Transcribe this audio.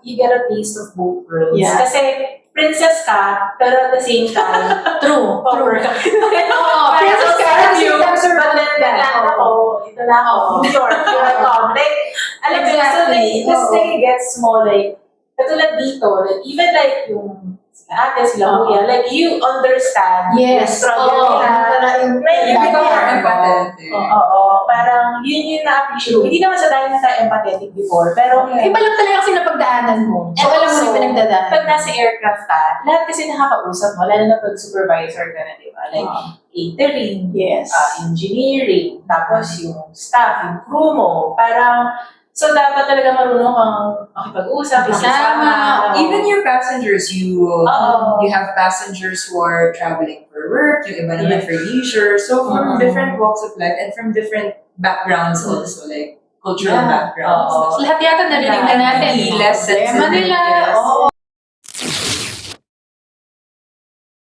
you get a taste of both worlds. Yeah. Kasi princess ka, pero at the same time, True. power ka. Oo, princess ka, at the same time, But servant then, ka. ito na ako, New York, you're Tom. Like, alam mo, so this thing gets more like, katulad dito, like, even like yung sila ate, sila kuya, like, you understand the struggle nila. You become more empathetic. Oo, parang yun yung na-appreciate. Hindi naman sa dahil na tayo empathetic before, pero Iba lang talaga kasi napagdaanan mo. So, alam mo yung pinagdadaanan. pag nasa aircraft ka, lahat kasi nakakausap mo, lalo na pag supervisor ka na, di ba? Like, catering, Yes. engineering, tapos yung staff, yung crew mo, parang, so dapat talaga marunong kang makipag-usap, Kasama. Even your passengers, you have passengers who are traveling for work, yung iba naman for leisure. So from different walks of life and from different backgrounds also, like cultural backgrounds. So, lahat yata narinig na natin. Less Problema nila. sensitive.